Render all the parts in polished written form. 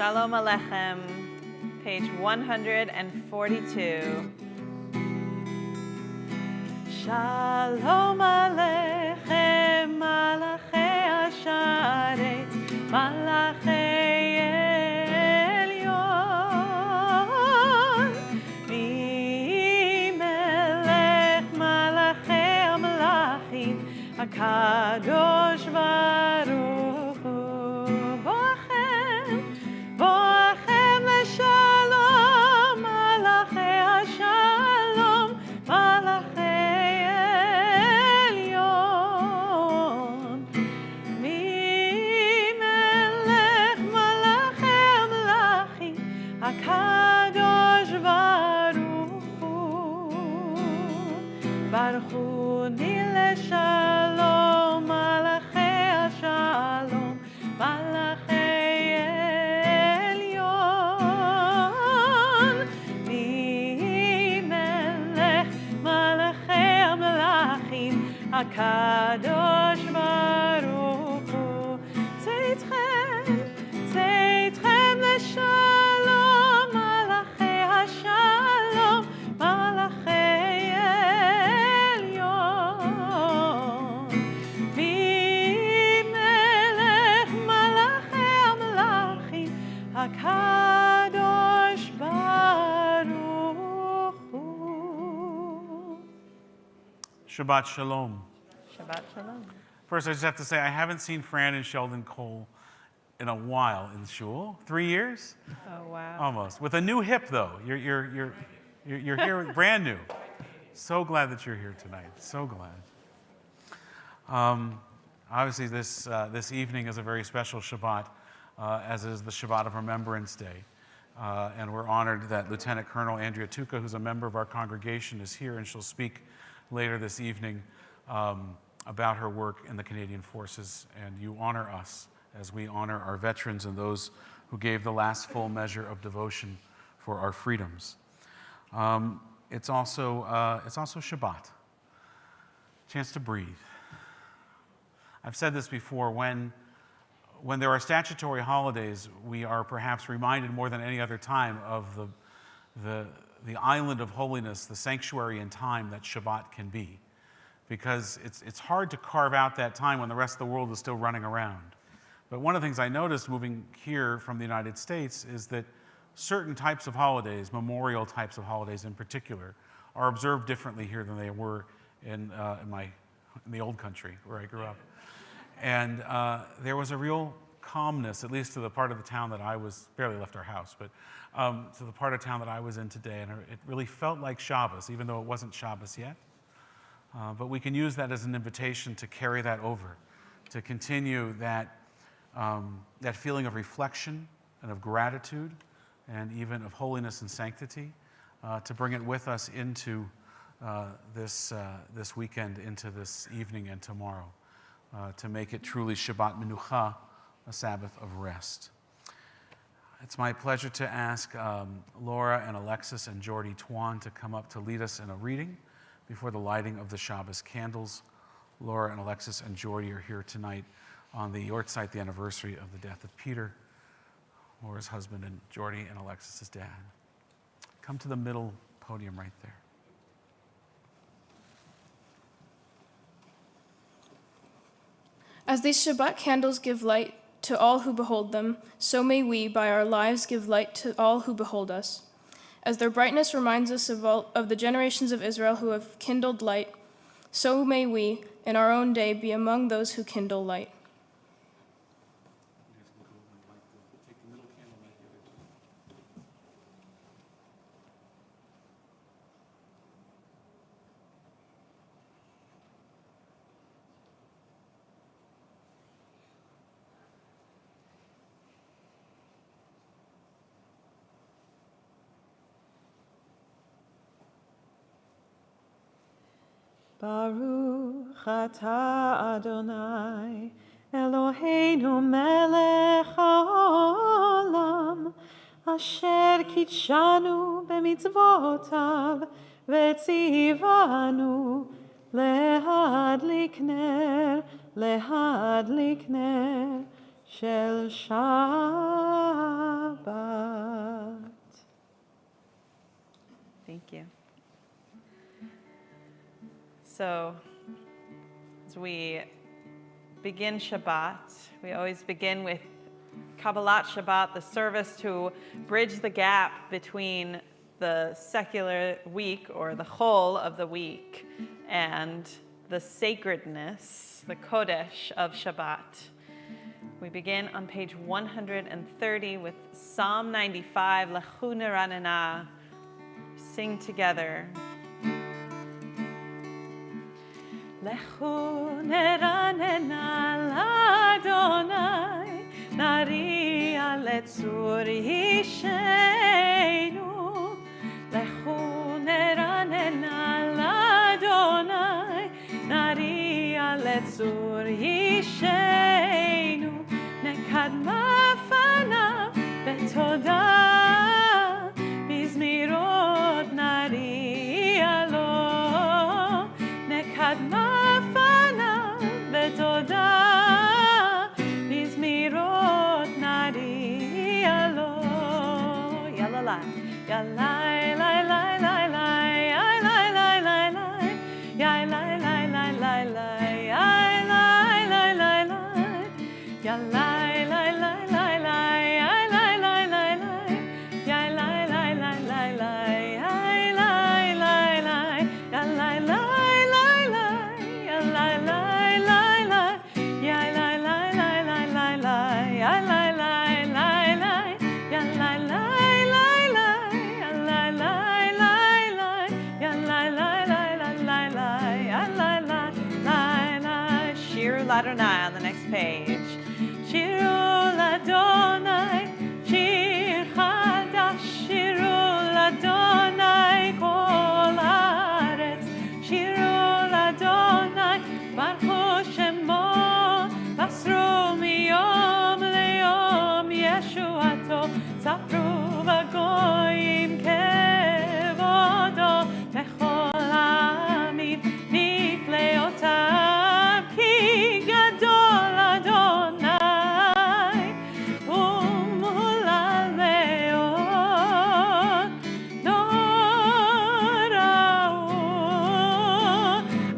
Shalom Aleichem, page 142. Shalom Aleichem, Malachei Asharei, Malachei Elyon, Melech Malachei Amalachim, HaKadosh Baruch Hu, Boachem Leshalom, Malachei Hashalom, Malachei Elyon, Melech Malachei Amalachim, HaKadosh Baruch Hu, Baruch Hu Leshalom, Malachei Hashalom, Malachei Elyon, Melech Malachei Amalachim, HaKadosh Baruch Hu, Tzeitzchem Leshalom, Malachei Hashalom, Malachei Elyon, Melech Malachei Amalachim, HaKadosh Baruch Hu. Shabbat Shalom. Shabbat Shalom. First, I just have to say, I haven't seen Fran and Sheldon Cole in a while in shul. 3 years? Oh, wow. Almost. With a new hip, though. You're here brand new. So glad that you're here tonight. So glad. Obviously, this evening is a very special Shabbat, as is the Shabbat of Remembrance Day. And we're honored that Lieutenant Colonel Andrea Tuca, who's a member of our congregation, is here, and she'll speak later this evening about her work in the Canadian Forces. And you honor us as we honor our veterans and those who gave the last full measure of devotion for our freedoms. It's also Shabbat, chance to breathe. I've said this before, when there are statutory holidays, we are perhaps reminded more than any other time of the island of holiness, the sanctuary in time that Shabbat can be. Because it's hard to carve out that time when the rest of the world is still running around. But one of the things I noticed moving here from the United States is that certain types of holidays, memorial types of holidays in particular, are observed differently here than they were in the old country where I grew up. And there was a real calmness, at least to the part of the town that I was, barely left our house, but to the part of town that I was in today. And it really felt like Shabbos, even though it wasn't Shabbos yet. But we can use that as an invitation to carry that over, to continue that feeling of reflection and of gratitude and even of holiness and sanctity, to bring it with us into this weekend, into this evening and tomorrow, to make it truly Shabbat Menucha, a Sabbath of rest. It's my pleasure to ask Laura and Alexis and Jordy Tuan to come up to lead us in a reading before the lighting of the Shabbos candles. Laura and Alexis and Jordy are here tonight on the Yortzeit, the anniversary of the death of Peter, Laura's husband, and Jordy and Alexis's dad. Come to the middle podium right there. As these Shabbat candles give light to all who behold them, so may we, by our lives, give light to all who behold us. As their brightness reminds us of the generations of Israel who have kindled light, so may we, in our own day, be among those who kindle light. Baruch atah Adonai, Eloheinu melech haolam, asher kitshanu b'mitzvotav, v'tzivanu להדליק נר, shel Shabbat. Thank you. So, as we begin Shabbat, we always begin with Kabbalat Shabbat, the service to bridge the gap between the secular week or the chol of the week and the sacredness, the kodesh of Shabbat. We begin on page 130 with Psalm 95, Lechu neranena. Sing together. Lechu neranena l'Adonai, nari'a letzur yishenu. Lechu neranena l'Adonai, nari'a letzur yishenu. Nekadma fanav betodah, bizmirot nari'a lo. Nekadma fanav betodah, bizmirot nari'a lo. Yalalai, yalai, lai, lai, lai, lai, lai, lai, lai, lai, lai, yai, lai, lai, lai, lai, lai, yai, lai, lai, lai, lai, yalai, lai, lai, lai, lai, yai, lai, lai, lai, lai, yai, lai, lai, lai, lai, lai, yai, lai, lai, lai, yalai, lai, lai, lai, yalai, lai, lai, lai, yai, lai, lai, lai, lai, lai, lai, yai, lai, lai, lai, lai, yalai, lai, lai, lai, yalai, lai, lai, lai, yalai, lai, lai, lai, lai, lai, yalai, lai, lai, lai. Shir l'Adonai on the next page. Shiru l'Adonai, shir chadash, shiru l'Adonai kol haaretz. Shiru l'Adonai, baruchu shemo, basru miyom leyom yeshuato, sapru v'goyim kevodo, bechol ha'amim nifleotav, ki gadol Adonai, umulal meod, norau,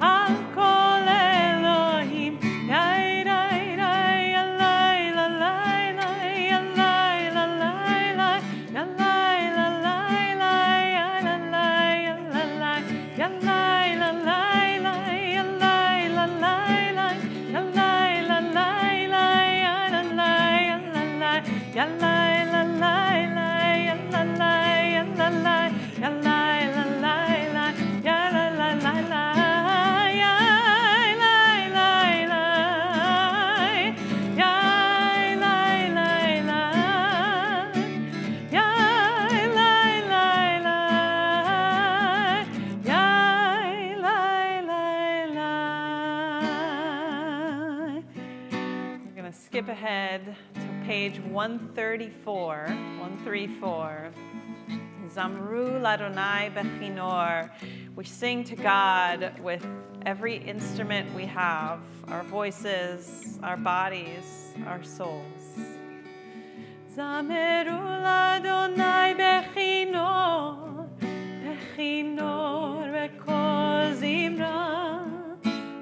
al kol Elohim, yai, rai, rai, yalai, lalai, lai, yalai, lalai, lai, yalai, lalai, lai, yalalai, yalalai, yalai, lalai, lai, yalai, lalai, lai, yalai, lalai, lai, yalalai, yalalai, yalai, lalai, lai, yalalai, yalalai, yalai, lalai, lai, yalalai, lai, yai, lai, lai, lai, yai, lai, lai, lai, yai, lai, lai, lai, yai, lai, lai, lai. We're going to skip ahead to page 134, 134. Zamru l'Adonai bechinor. We sing to God with every instrument we have, our voices, our bodies, our souls. Zameru l'Adonai bechinor, bechinor v'kol zimra.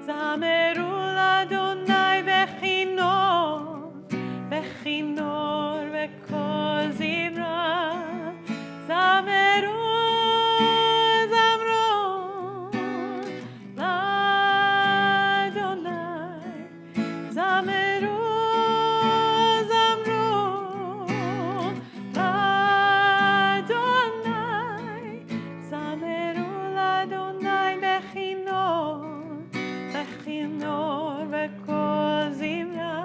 Zameru l'Adonai bechinor, bechinor v'kol zimra. Zameru, zamru, l'Adonai. Zameru, zamru, l'Adonai. Zameru l'Adonai bechinor, bechinor v'kol zimra.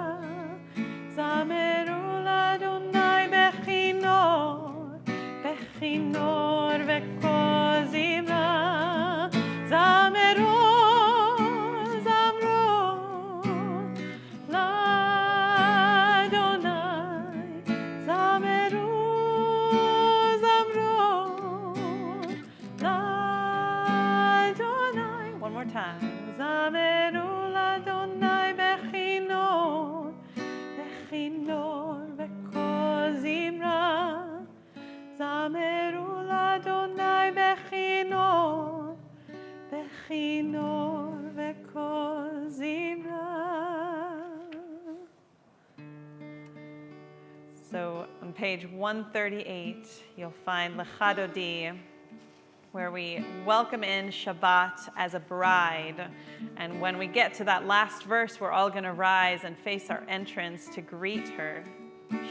Zameru l'Adonai bechinor, bechinor v'kol zimra. Zameru, zamru, l'Adonai. Zameru, zamru, l'Adonai. One more time. Zameru l'Adonai bechinor, bechinor. כינור וקול זמרה. So on page 138, you'll find Lecha Dodi, where we welcome in Shabbat as a bride. And when we get to that last verse, we're all going to rise and face our entrance to greet her.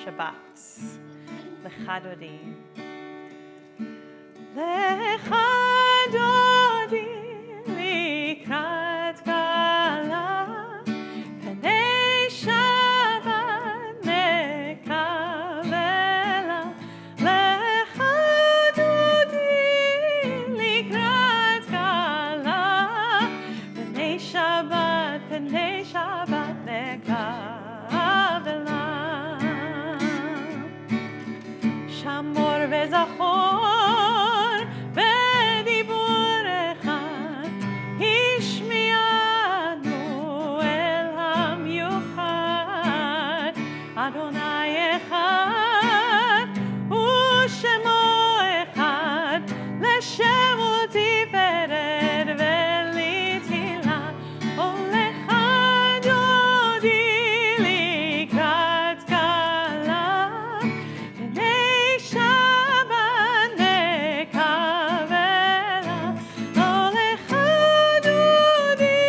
Shabbat. Lecha Dodi. Lecha Dodi likrat kala, Pnei Shabbat nekavela. Lecha Dodi likrat kala, Pnei Shabbat nekavela. Shamor וזכור בדיבור אחד, השמיענו אל המיוחד. אדוני אחד ושמו אחד, לשם ולתפארת ולתהילה. ולך דודי לקראת כלה, פני שבת נקבלה. ולך דודי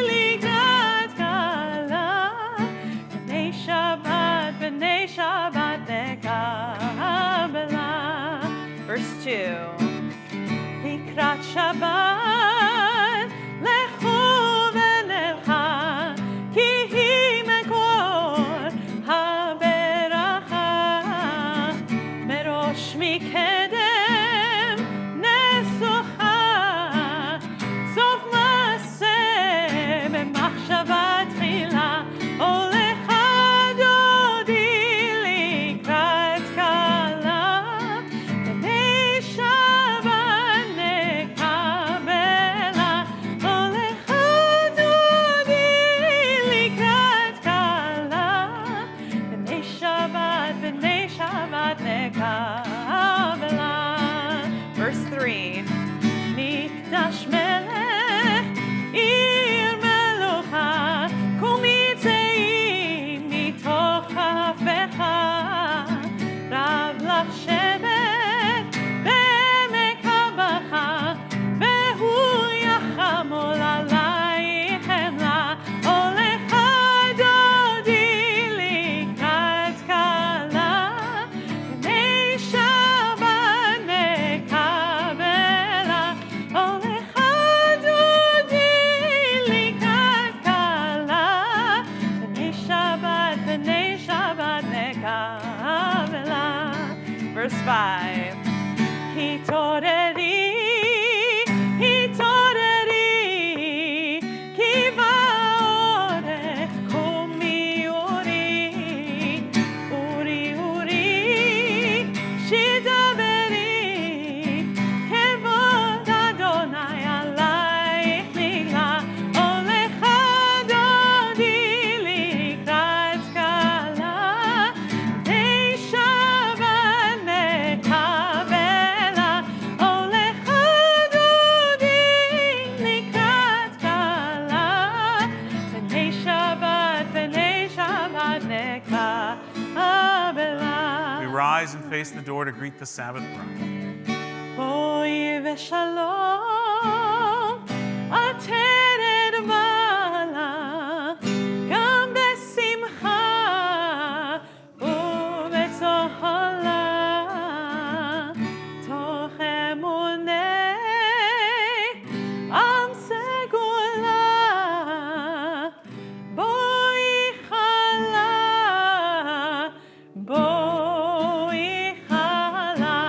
לקראת כלה, פני שבת נקבלה. Verse 2. לקראת שבת לכו ונלכה, כי היא מקור הברכה. מראש מקדם נסוכה, סוף מעשה במחשבה תחילה. ולך דודי לקראת כלה, פני שבת נקבלה. ולך דודי לקראת כלה, פני שבת נקבלה. Verse 3. מקדש מלך עיר מלוכה, קומי צאי מתוך כפיך. רב לך שבט בעמק הבכה, והוא יחמול עלייך חמלה. ולך דודי לקראת כלה, פני שבת נקבלה. ולך דודי לקראת כלה, פני שבת נקבלה. Verse 5. התעוררי, התעוררי, כי באורך קומי אורי. אורי, אורי, שתדברי, כבוד אדוני עלייך נגלה. ולך דודי לקראת כלה, פני שבת נקבלה. ולך דודי לקראת כלה, פני שבת נקבלה. We rise and face the door to greet the Sabbath bride. בואי ושלום, עטרת מעלה, גם בשמחה ובצהלה. תוך אמוני עם סגולה, בואי חלה, בואי חלה.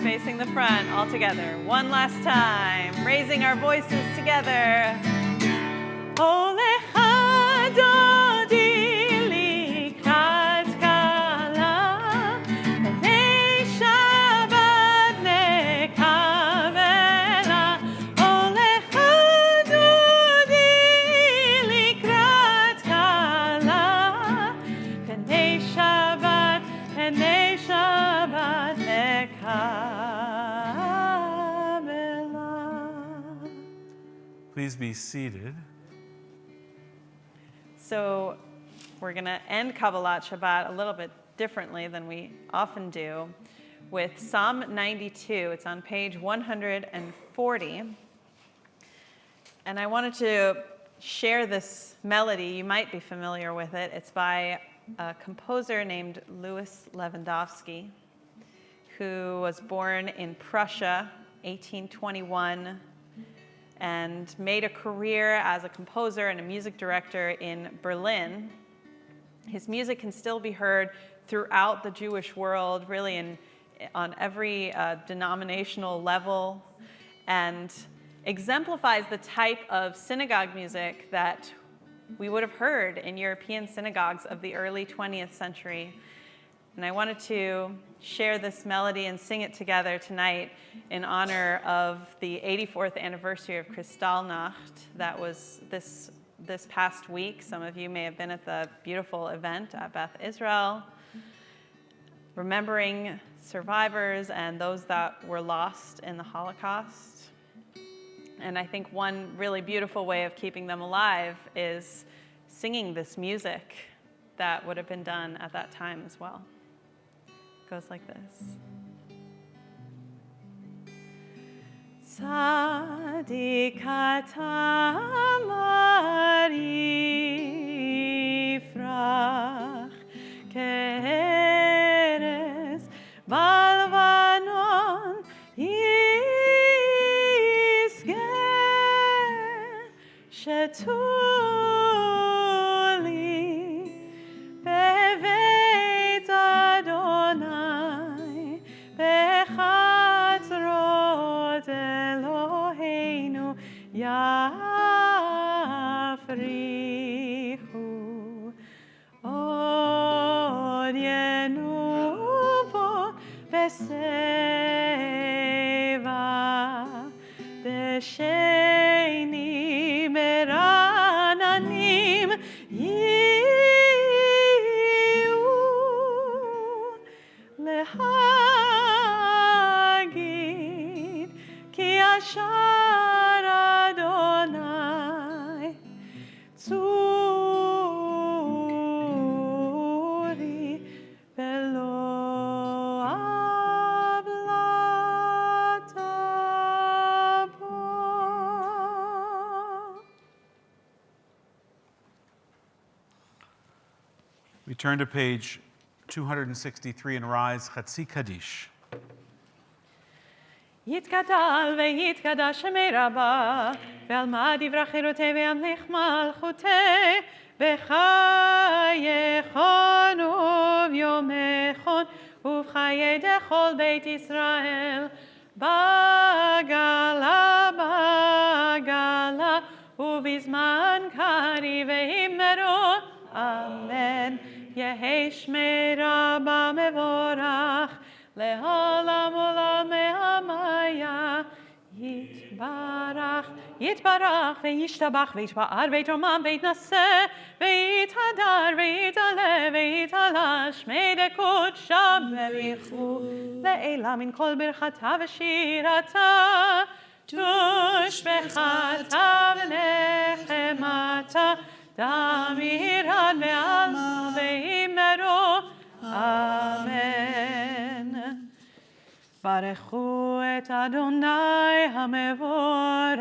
Facing the front all together. One last time. Raising our voices together. ולך דודי לקראת כלה, פני שבת נקבלה. ולך דודי לקראת כלה, פני שבת נקבלה. Please be seated. So we're going to end Kabbalat Shabbat a little bit differently than we often do with Psalm 92. It's on page 140. And I wanted to share this melody. You might be familiar with it. It's by a composer named Louis Lewandowski, who was born in Prussia, 1821, and made a career as a composer and a music director in Berlin. His music can still be heard throughout the Jewish world, really on every denominational level, and exemplifies the type of synagogue music that we would have heard in European synagogues of the early 20th century. And I wanted to share this melody and sing it together tonight in honor of the 84th anniversary of Kristallnacht. That was this past week. Some of you may have been at the beautiful event at Beth Israel, remembering survivors and those that were lost in the Holocaust. And I think one really beautiful way of keeping them alive is singing this music that would have been done at that time as well. It goes like this. Tzadik hatamar yifrach ke'erez balvanon yizgeh shetuli beveit Adonai bechatzrot Eloheinu yafrichu od yenuvo beseva desheni merananim yiu lehagid ki ashar Adonai tzuri velo ablata bo. We turn to page 263 and rise Chatzi Kaddish. יתגדל ויתקדש שמי רבה, ועל מה דברי חירותי וימליך מלכותי, בחייכון וביומכון, ובחיי דכל בית ישראל, בגלה בגלה, ובזמן קריב ואמרו, אמן. יהי שמי רבה מבורך, לעולם עולם מהמיה, יתברך, יתברך וישתבח ויתפאר ויתרומם ויתנשא ויתהדר ויתעלה ויתעלה שמי דקודשא בריחו לעילה מן כל ברכתה ושירתה תושבחתה ונחמתה דמירן ועלמה ואמרו אמן. ברכו את אדוני המבורך.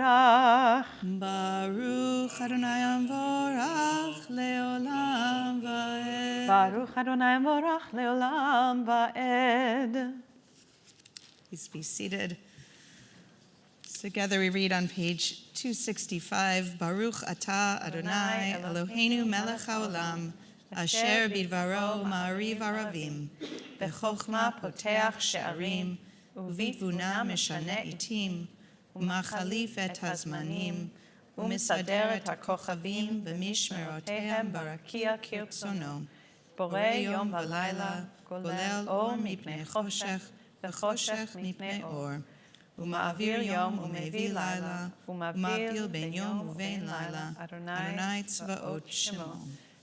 ברוך אדוני המבורך לעולם ועד. ברוך אדוני המבורך לעולם ועד. Please be seated. Together we read on page 265, Baruch atah Adonai Eloheinu melech haolam, asher bidvaro ma'ariv aravim, bechokma poteach she'arim, ובתבונה משנה עתים, ומחליף את הזמנים, ומסדר את הכוכבים במשמרותיהם ברקיע כרצונו, בורא יום ולילה, גולל אור מפני חושך, וחושך מפני אור, ומעביר יום ומביא לילה, ומבדיל בין יום ובין לילה, אדוני צבאות שמו.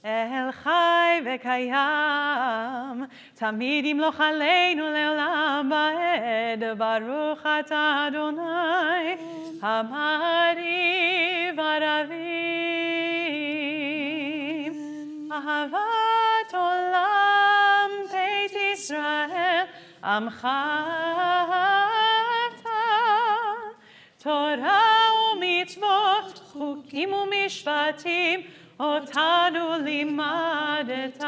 אל חי וקיים, תמיד ימלוך עלינו לעולם ועד, ברוך אתה אדוני, המעריב ערבים. אהבת עולם בית ישראל, עמך אהבת, תורה ומצוות, חוקים ומשפטים, אותנו לימדת.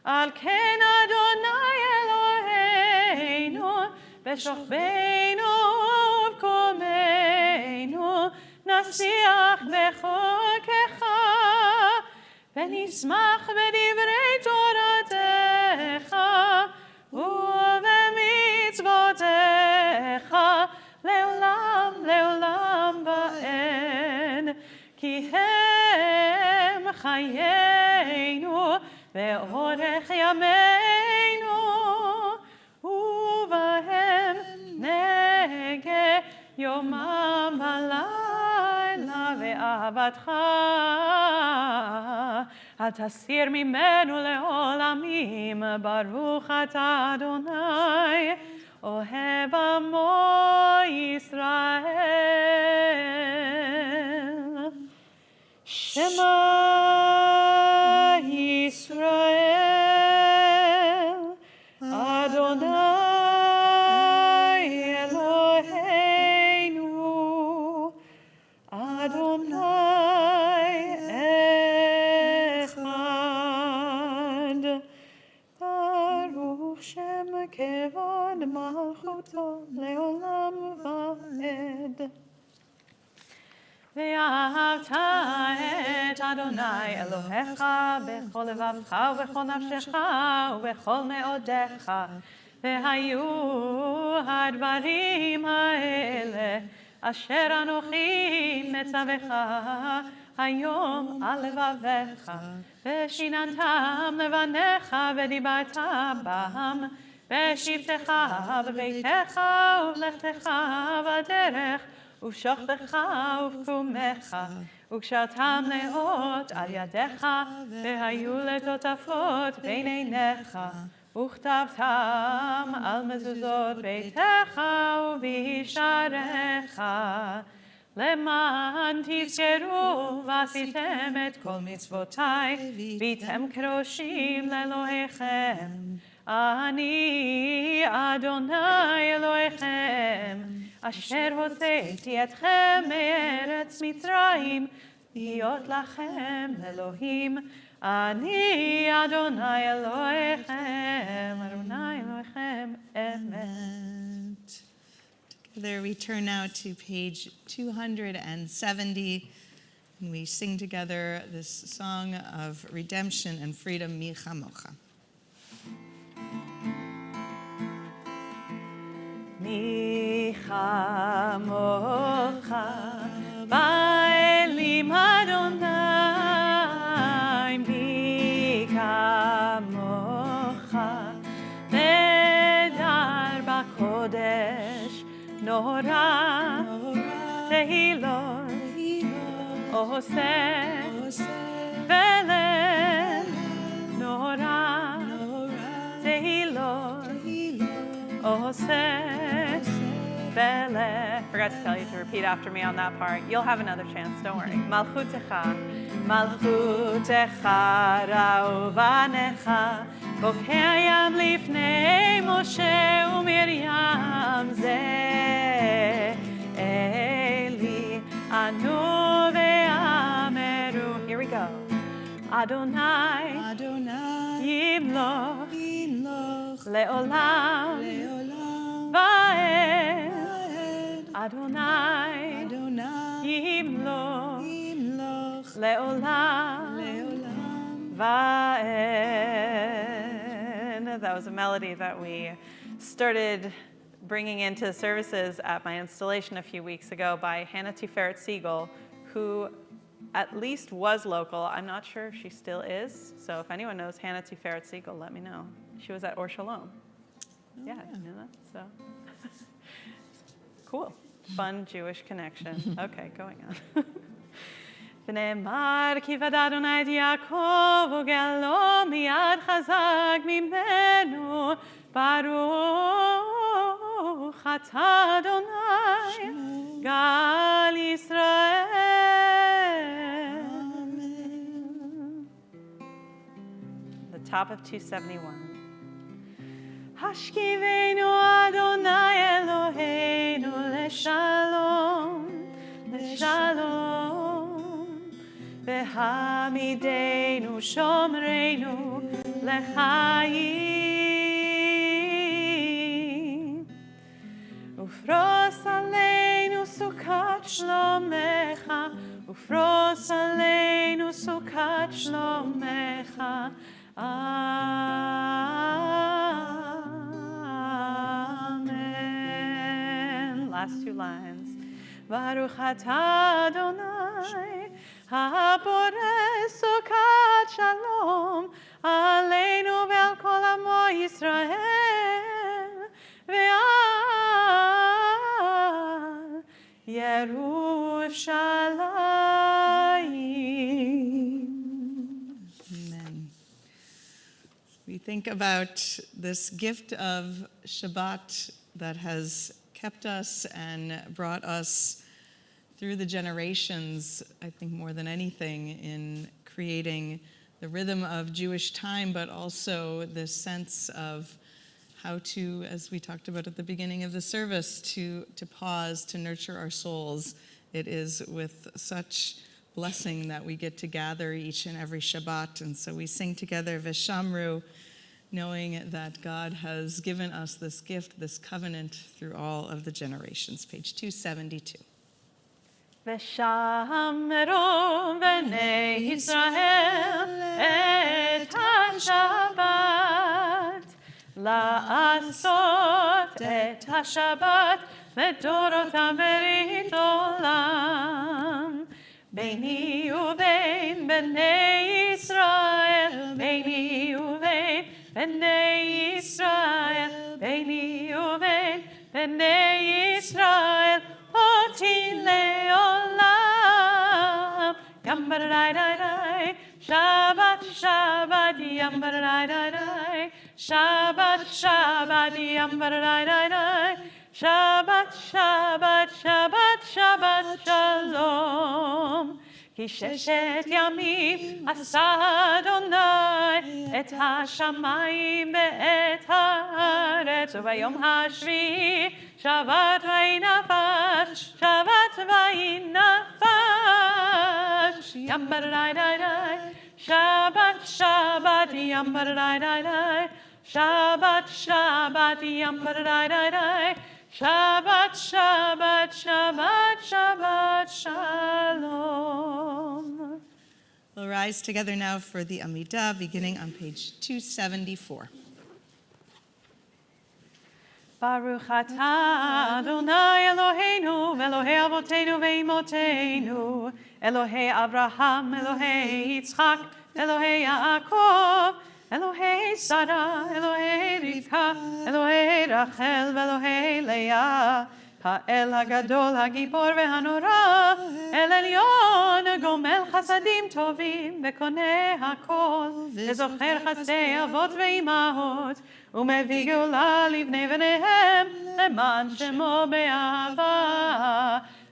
על כן אדוני אלוהינו, בשוכבנו ובקומנו, נשיח בחוקך, ונשמח בדברי תורתך, ובמצוותיך, לעולם לעולם ועד. כי הם חיינו ואורך ימינו, ובהם נגה יומם ולילה, ואהבתך אל תסיר ממנו לעולמים. ברוך אתה אדוני, אוהב עמו ישראל. שמע ישראל, אדוני אלוהינו, אדוני אחד. ברוך שם כבוד מלכותו לעולם ועד. ואהבת את אדוני אלוהיך בכל לבבך ובכל נפשך ובכל מאודיך. והיו הדברים האלה אשר אנוכי מצווך היום על לבביך, ושיננתם לבניך ודיברת בם בשבתך בביתך ובלכתך בדרך ובשוכבך ובקומך, וקשרתם לאות על ידיך, והיו לטוטפות בין עיניך, וכתבתם על מזוזות ביתך ובשעריך, למען תזכרו ועשיתם את כל מצוותיי, והייתם קדושים לאלוהיכם. אני אדוני אלוהיכם, אשר הוצאתי אתכם מארץ מצרים, להיות לכם לאלוהים. אני אדוני אלוהיכם, אדוני אלוהיכם, אמת. Together we turn now to page 270, and we sing together this song of redemption and freedom, Mi Chamocha. מי כמוך באלים אדוני, מי כמוך בדר בקודש נורא תהילות עושה בלב נורא תהילות עושה. Forgot to tell you to repeat after me on that part. You'll have another chance, don't worry. Malchutecha, Malchutecha, Ra'uvanecha, Bokayam lifnei Moshe u'Miriam, Ze Eli, Anu ve'ameru. Here we go. Adonai, Adonai, Yimloch, Yimloch, Le'olam, Le'olam, Va'ed. Va'ed, Adonai, Adonai, Yimloch, Yimloch, Le'olam, Le'olam. Va'ed. That was a melody that we started bringing into services at my installation a few weeks ago by Hannah Tiferet Siegel, who at least was local. I'm not sure if she still is. So if anyone knows Hannah Tiferet Siegel, let me know. She was at Sholom. Yeah, you know that? So cool. Fun Jewish connection. Okay, going on. ונאמר כי פדה אדוני את יעקב וגאלו מיד חזק ממנו ברוך אתה אדוני גאל ישראל. The top of 271. השכיבנו אדוני אלוהינו לשלום, לשלום, והעמידנו שומרנו לחיים, ופרוס עלינו סוכת שלומך, ופרוס עלינו סוכת שלומך. Amen. Last two lines. Baruch atah Adonai, ha'poreh sukat shalom, aleinu ve'al kol amo Yisrael, ve'al Yerushalayim. We think about this gift of Shabbat that has kept us and brought us through the generations, I think more than anything, in creating the rhythm of Jewish time, but also this sense of how to, as we talked about at the beginning of the service, to pause, to nurture our souls. It is with such blessing that we get to gather each and every Shabbat. And so we sing together Veshamru, knowing that God has given us this gift, this covenant through all of the generations. Page 272. Veshamru b'nei Yisrael et ha-Shabbat, la'asot et ha-Shabbat v'dorotam berit olam. Beini uvein b'nei Yisrael, beini uvein b'nei Yisrael, beini uvein b'nei Yisrael, oti le'olam. Yam b'dai-dai-dai, Shabbat, Shabbat, yam b'dai-dai-dai, Shabbat, Shabbat, yam b'dai-dai-dai, Shabbat, Shabbat, Shabbat, Shabbat, Shalom. Ki sheshet yamim asa Adonai et hashamayim ve'et haaretz, u'bayom hashvi'i Shabbat vayinafash, Shabbat vayinafash. Yam b'dai-dai-dai, Shabbat, Shabbat, yam b'dai-dai-dai, Shabbat, Shabbat, yam b'dai-dai-dai, Shabbat, Shabbat, Shabbat, Shabbat, Shalom. We'll rise together now for the Amidah, beginning on page 274. Baruch atah Adonai Eloheinu, Elohei Avotenu ve'imotenu, Elohei Abraham, Elohei Yitzchak, Elohei Yaakov, Elohei Sarah, Elohei Rivka, Elohei Rachel, Elohei Leah, Ha'el HaGadol, HaGibor ve'hanora, El Elyon, Gomel Chasadim Tovim, Ve'koneh HaKol, Ve'zocher Chasdei Avot ve'imahot, U'mevii Geula livnei v'nehem, Leman Shemo be'ahava,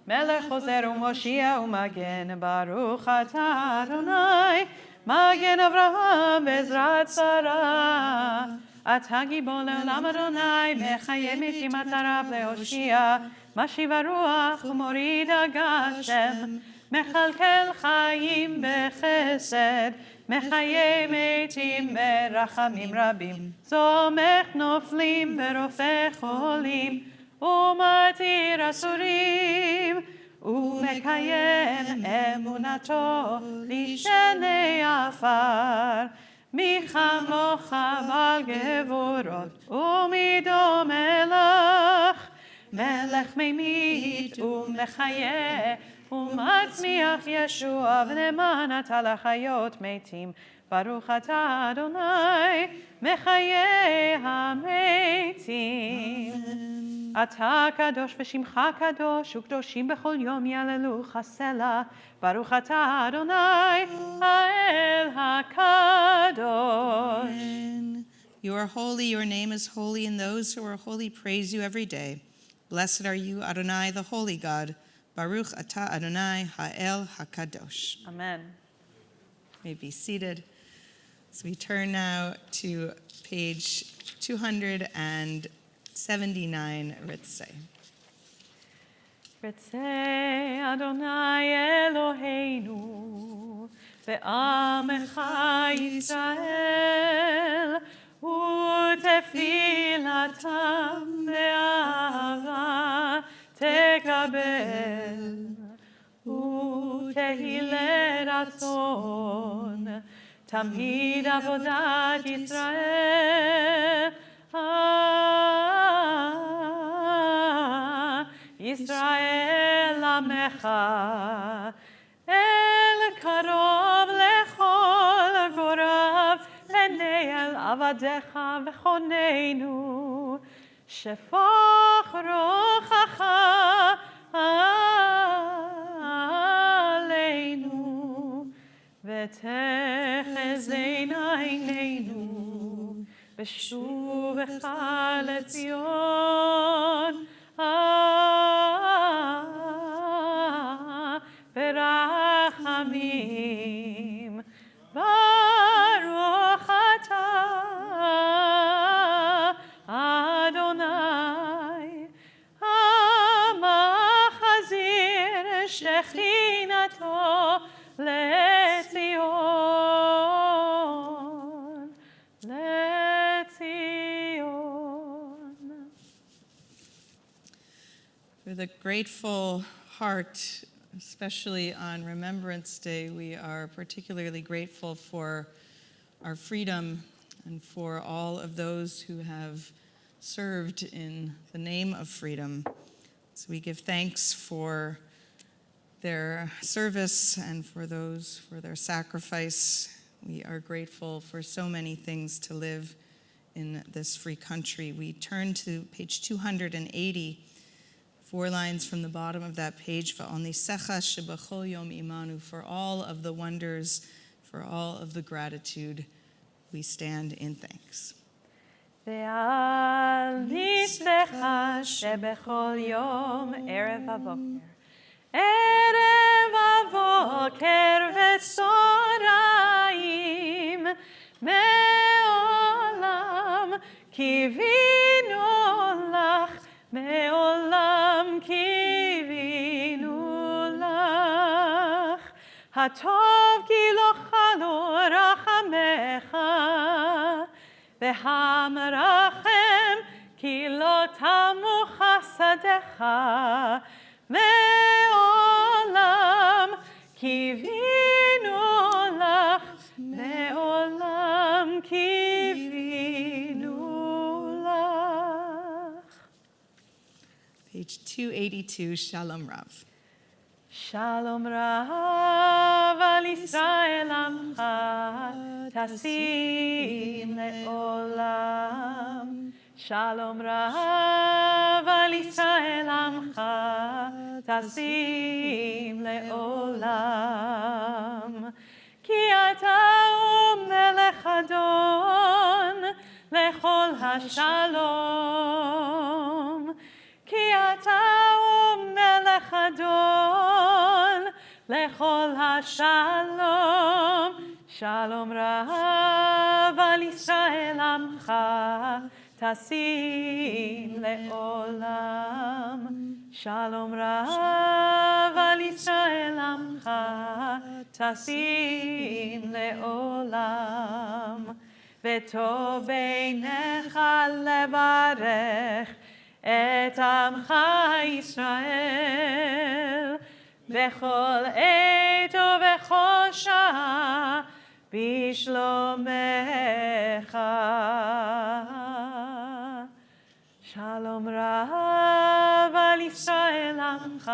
Melech Chozer u'Moshiach u'Magen, Baruch atah Adonai, Magen Avraham Bezrat Sarah, אתה גיבור לעולם אדוני, מחיים איתי מטרה להושיע, משיב הרוח ומוריד הגשם, מכלכל חיים בחסד, מחיים מתים ברחמים רבים, צומח נופלים ברופא חולים, ומתיר אסורים, ומקיים אמונתו לשני עפר. מי כמוך בעל גבורות ומדומה לך, מלך ממית ומחיה, ומצמיח ישוע ונאמן אתה לחיות מתים. ברוך אתה אדוני מחיי המתים. אתה קדוש ושמך קדוש, וקדושים בכל יום יעללוך סלה. ברוך אתה אדוני האל הקדוש. You are holy, your name is holy, and those who are holy praise you every day. Blessed are you, Adonai, the holy God. Baruch atah Adonai ha'el hakadosh. Amen. You may be seated. So we turn now to page 279, Ritzeh. Ritzeh Adonai Eloheinu ve'amecha Yisrael u'tefilatam be'ahava tekabel u'tehilei ratzon tamid avodat Yisrael Yisrael Amecha El Karov Lechol Gorav Penei El Avadecha V'choneinu Shefoch Rochacha Aleinu V'techezena Eineinu V'shuvecha LeZion Berachamim Baruch atah Adonai Hamachazir Shechinato LeZion LeZion. With a grateful heart, especially on Remembrance Day, we are particularly grateful for our freedom and for all of those who have served in the name of freedom. So we give thanks for their service and for those for their sacrifice. We are grateful for so many things to live in this free country. We turn to page 280. 4 lines from the bottom of that page, V'onisecha shebachol yom imanu, for all of the wonders, for all of the gratitude, we stand in thanks. Ve'al nisecha shebechol yom erev avoker v'tzoraim me'olam kivinu lach מעולם קיווינו לך, הטוב כי לא חלו רחמך, והמרחם כי לא תמו חסדך, מעולם קיווינו לך, מעולם קיווינו לך. Page 282, Shalom Rav. Shalom Rav al Yisrael Amcha Tasim le'olam. Shalom Rav al Yisrael Amcha Tasim le'olam. Ki ata melech Adon lechol hashalom. כי אתה הוא מלך אדון לכל השלום. שלום רב על ישראל עמך תשים לעולם. שלום רב על ישראל עמך תשים לעולם. וטוב בעיניך לברך את עמך ישראל, בכל עת ובכל שעה, בשלומך. שלום רב על ישראל עמך,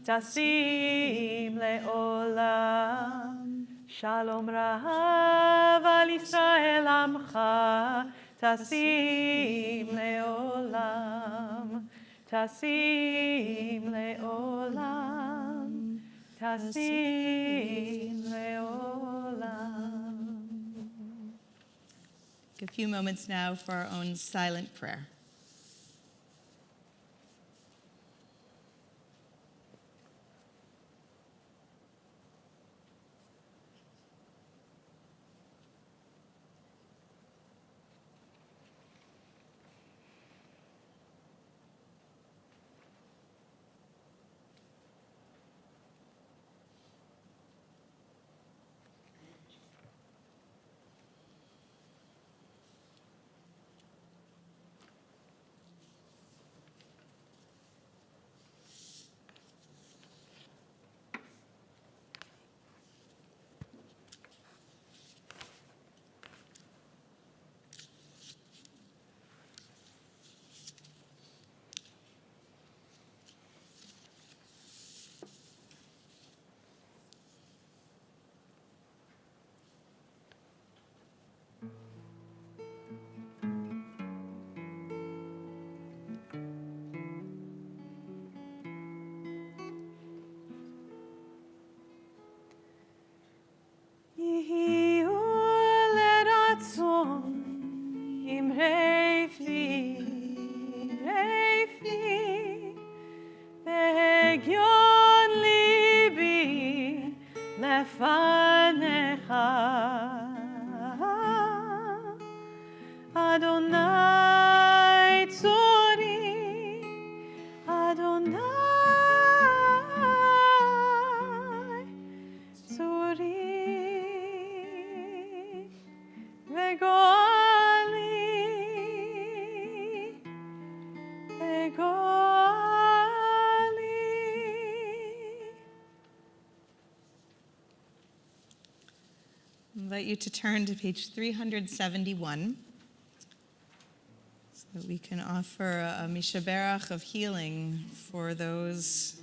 tasim le'olam. Shalom rahav al Yisrael amcha, tasim le'olam. Tasim le'olam. Tasim le'olam. A few moments now for our own silent prayer. Yihiu leratzon im reifi, ve'egion libi lefanecha. Adonai tzori, Adonai tzori, ve'goali, ve'goali. I invite you to turn to page 371 so that we can offer a mishaberach of healing for those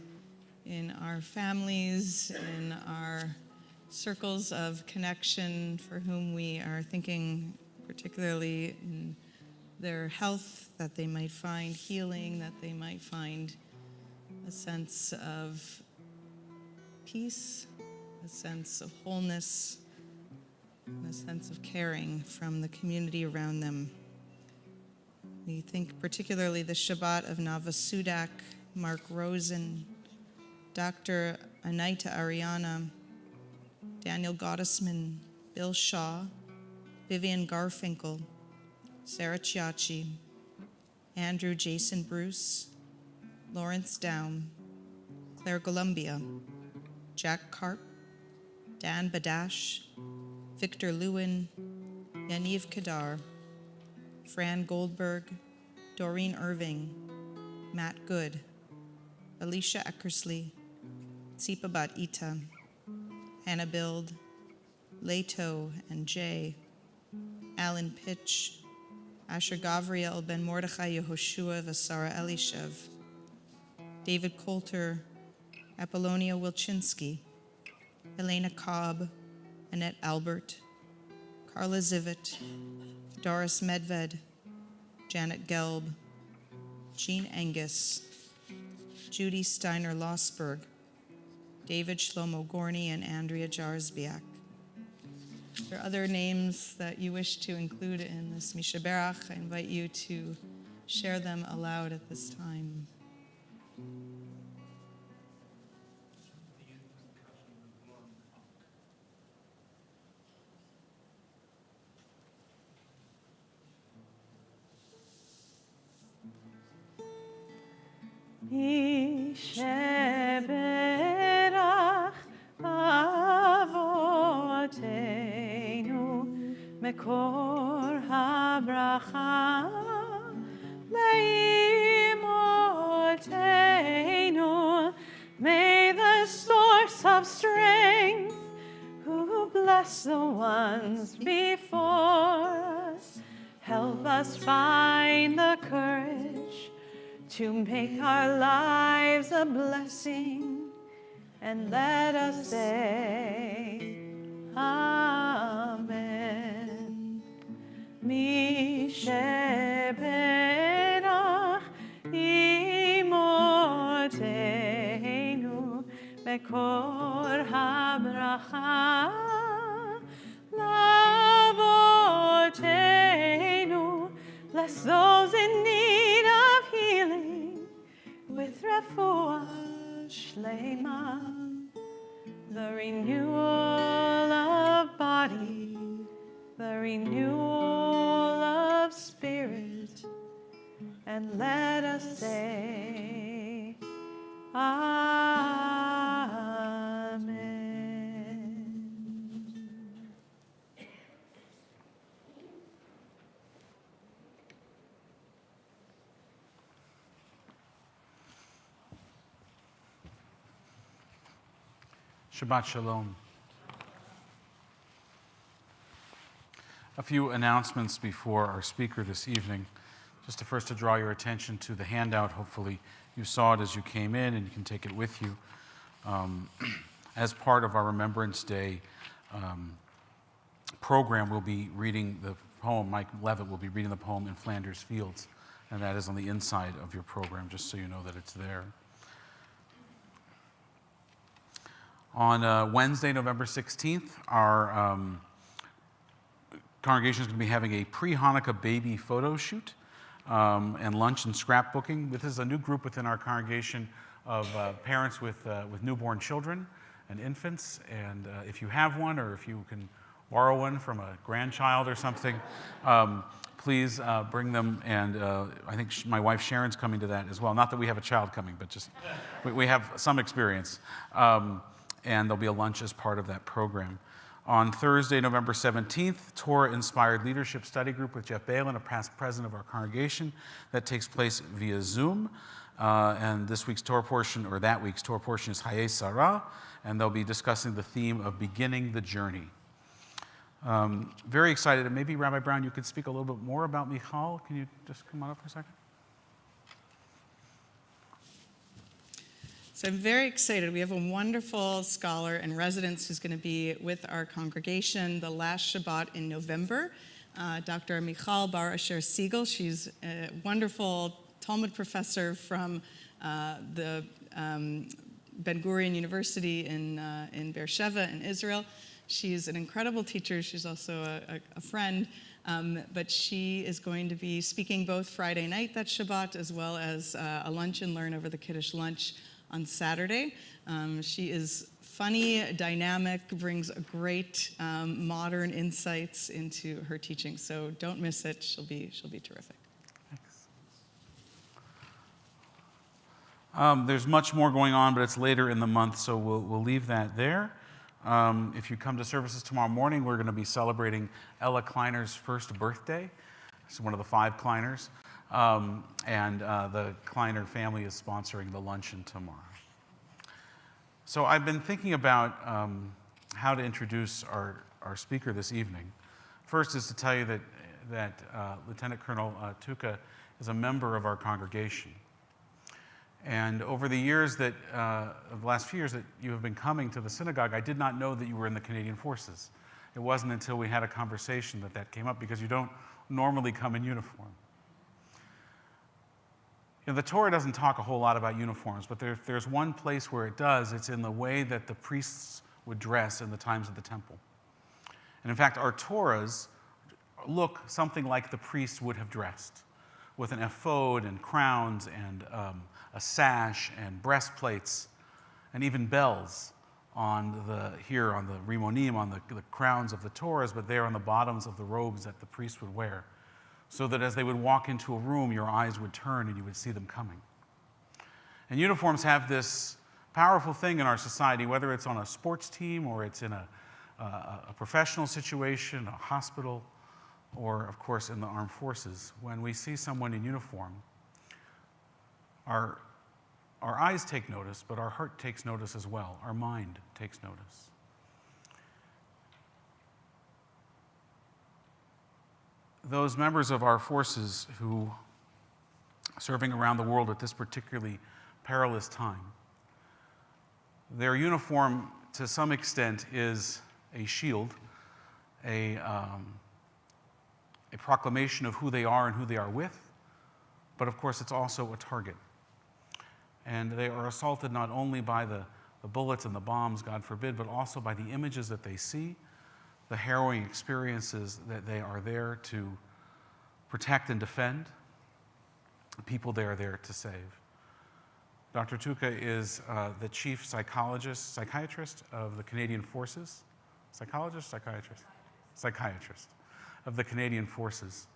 in our families, in our circles of connection for whom we are thinking particularly in their health, that they might find healing, that they might find a sense of peace, a sense of wholeness, and a sense of caring from the community around them. We think particularly the Shabbat of Nava Sudak, Mark Rosen, Dr. Anaita Ariana, Daniel Gottesman, Bill Shaw, Vivian Garfinkel, Sarah Chiachi, Andrew Jason Bruce, Lawrence Down, Claire Columbia, Jack Karp, Dan Badash, Victor Lewin, Yaniv Kadar, Fran Goldberg, Doreen Irving, Matt Good, Alicia Eckersley, Tsipa Bat Ita, Hannah Bild, Leto and Jay, Alan Pitch, Asher Gavriel Ben Mordechai Yehoshua Vasara Elishev, David Coulter, Apollonia Wilczynski, Elena Cobb, Annette Albert, Carla Zivit, Doris Medved, Janet Gelb, Jean Angus, Judy Steiner Lossberg, David Shlomo Gorney, and Andrea Jarzbiak. If there are other names that you wish to include in this Mishaberach, I invite you to share them aloud at this time. Yisheberach Avotenu Mekor HaBracha Leimotenu. May the source of strength, who bless the ones before us, help us find the courage to make our lives a blessing and let us say, Amen. Mi sheberach imotenu bekor habracha lavotenu. Bless those in need of healing with refuah shlema, the renewal of body, the renewal of spirit, and let us say, Amen. Shabbat Shalom. A few announcements before our speaker this evening. Just to draw your attention to the handout. Hopefully you saw it as you came in and you can take it with you. As part of our Remembrance Day program, we'll be reading the poem, Mike Levitt will be reading the poem In Flanders Fields, and that is on the inside of your program, just so you know that it's there. On Wednesday, November 16th, our congregation is going to be having a pre-Hanukkah baby photo shoot and lunch and scrapbooking. This is a new group within our congregation of parents with newborn children and infants. And if you have one, or if you can borrow one from a grandchild or something, please bring them. And I think my wife Sharon's coming to that as well. Not that we have a child coming, but just we have some experience. And there'll be a lunch as part of that program. On Thursday, November 17th, Torah-inspired leadership study group with Jeff Balin, a past president of our congregation. That takes place via Zoom. And this week's Torah portion, or that week's Torah portion, is Hayei Sarah, and they'll be discussing the theme of beginning the journey. Very excited, and maybe Rabbi Brown, you could speak a little bit more about Michal. Can you just come on up for a second? So I'm very excited. We have a wonderful scholar in residence who's going to be with our congregation the last Shabbat in November, Dr. Michal Bar Asher Siegel. She's a wonderful Talmud professor from the Ben Gurion University in Beersheba in Israel. She's an incredible teacher. She's also a friend. But she is going to be speaking both Friday night, that Shabbat, as well as a lunch and learn over the Kiddush lunch on Saturday. She is funny, dynamic, brings a great modern insights into her teaching. So don't miss it. She'll be terrific. Thanks. There's much more going on, but it's later in the month, so we'll leave that there. If you come to services tomorrow morning, we're going to be celebrating Ella Kleiner's first birthday. She's one of the 5 Kleiners. And the Kleiner family is sponsoring the luncheon tomorrow. So I've been thinking about how to introduce our speaker this evening. First is to tell you that Lieutenant Colonel Tuka is a member of our congregation. And over the years of the last few years that you have been coming to the synagogue, I did not know that you were in the Canadian Forces. It wasn't until we had a conversation that came up, because you don't normally come in uniform. You know, the Torah doesn't talk a whole lot about uniforms, but there's one place where it does. It's in the way that the priests would dress in the times of the temple. And in fact, our Torahs look something like the priests would have dressed, with an ephod and crowns and a sash and breastplates and even bells on the rimonim, on the crowns of the Torahs, but there on the bottoms of the robes that the priests would wear, so that as they would walk into a room, your eyes would turn and you would see them coming. And uniforms have this powerful thing in our society, whether it's on a sports team or it's in a professional situation, a hospital, or of course in the armed forces. When we see someone in uniform, our eyes take notice, but our heart takes notice as well. Our mind takes notice. Those members of our forces who are serving around the world at this particularly perilous time Their uniform, to some extent, is a shield, a proclamation of who they are and who they are with, but of course it's also a target. And they are assaulted not only by the bullets and the bombs, God forbid, but also by the images that they see, the harrowing experiences that they are there to protect and defend, the people they are there to save. Dr. Tuka is the chief psychiatrist of the Canadian Forces. Psychiatrist of the Canadian Forces.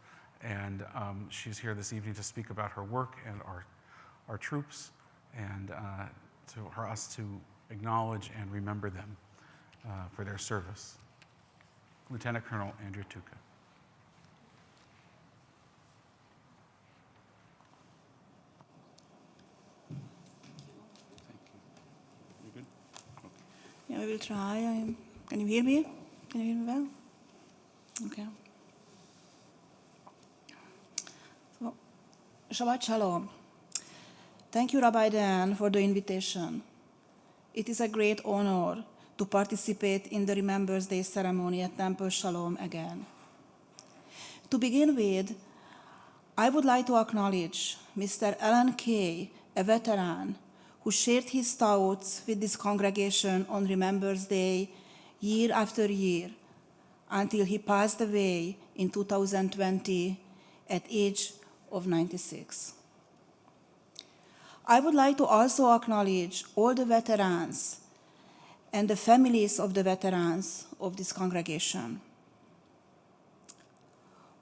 And she's here this evening to speak about her work and our troops, and for us to acknowledge and remember them for their service. Lieutenant Colonel Andrea Tuka. Yeah, we will try. Can you hear me? Can you hear me well? Okay. So, Shabbat Shalom. Thank you, Rabbi Dan, for the invitation. It is a great honor to participate in the Remembrance Day ceremony at Temple Sholom again. To begin with, I would like to acknowledge Mr. Alan Kay, a veteran who shared his thoughts with this congregation on Remembrance Day year after year until he passed away in 2020 at age of 96. I would like to also acknowledge all the veterans and the families of the veterans of this congregation.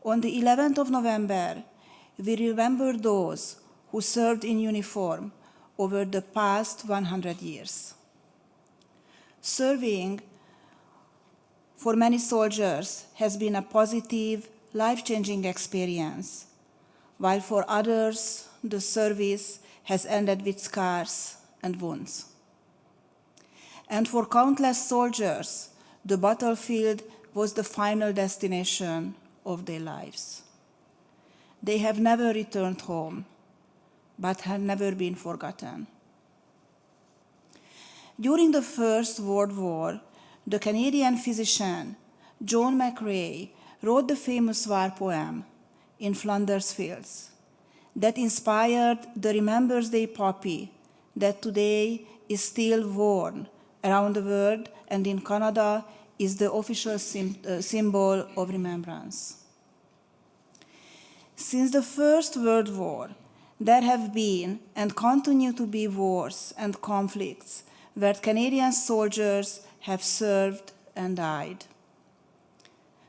On the 11th of November, we remember those who served in uniform over the past 100 years. Serving for many soldiers has been a positive, life-changing experience, while for others, the service has ended with scars and wounds. And for countless soldiers, the battlefield was the final destination of their lives. They have never returned home, but have never been forgotten. During the First World War, the Canadian physician John McRae wrote the famous war poem, In Flanders Fields, that inspired the Remembrance Day poppy that today is still worn around the world and in Canada is the official symbol of remembrance. Since the First World War, there have been and continue to be wars and conflicts where Canadian soldiers have served and died.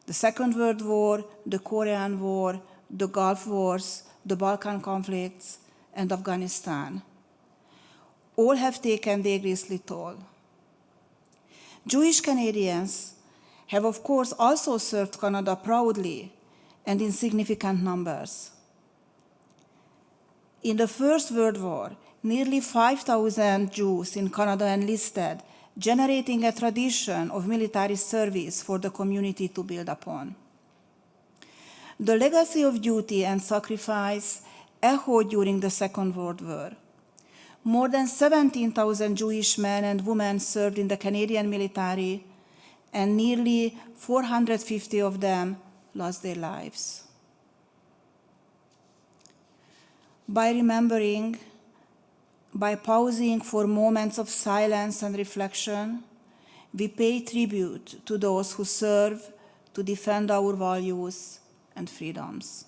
The Second World War, the Korean War, the Gulf Wars, the Balkan conflicts, and Afghanistan. All have taken their grisly toll. Jewish Canadians have, of course, also served Canada proudly and in significant numbers. In the First World War, nearly 5,000 Jews in Canada enlisted, generating a tradition of military service for the community to build upon. The legacy of duty and sacrifice echoed during the Second World War. More than 17,000 Jewish men and women served in the Canadian military, and nearly 450 of them lost their lives. By remembering, by pausing for moments of silence and reflection, we pay tribute to those who serve to defend our values and freedoms.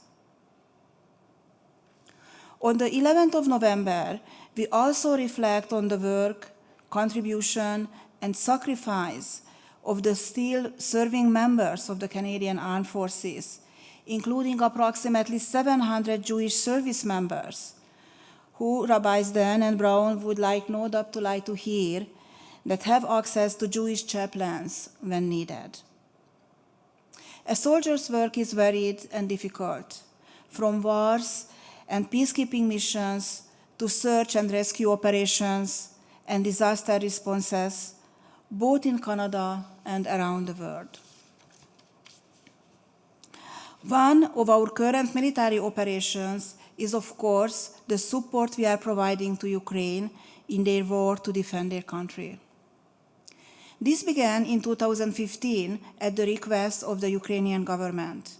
On the 11th of November, we also reflect on the work, contribution, and sacrifice of the still serving members of the Canadian Armed Forces, including approximately 700 Jewish service members, who Rabbis Dan and Brown would like no doubt to hear, that have access to Jewish chaplains when needed. A soldier's work is varied and difficult, from wars and peacekeeping missions to search and rescue operations and disaster responses, both in Canada and around the world. One of our current military operations is, of course, the support we are providing to Ukraine in their war to defend their country. This began in 2015 at the request of the Ukrainian government.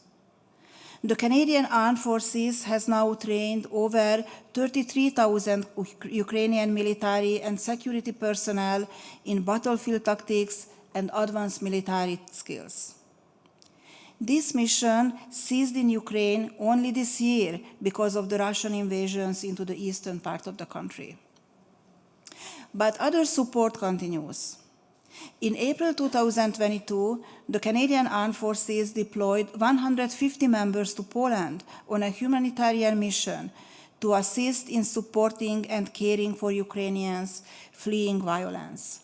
The Canadian Armed Forces has now trained over 33,000 Ukrainian military and security personnel in battlefield tactics and advanced military skills. This mission ceased in Ukraine only this year because of the Russian invasions into the eastern part of the country. But other support continues. In April 2022, the Canadian Armed Forces deployed 150 members to Poland on a humanitarian mission to assist in supporting and caring for Ukrainians fleeing violence.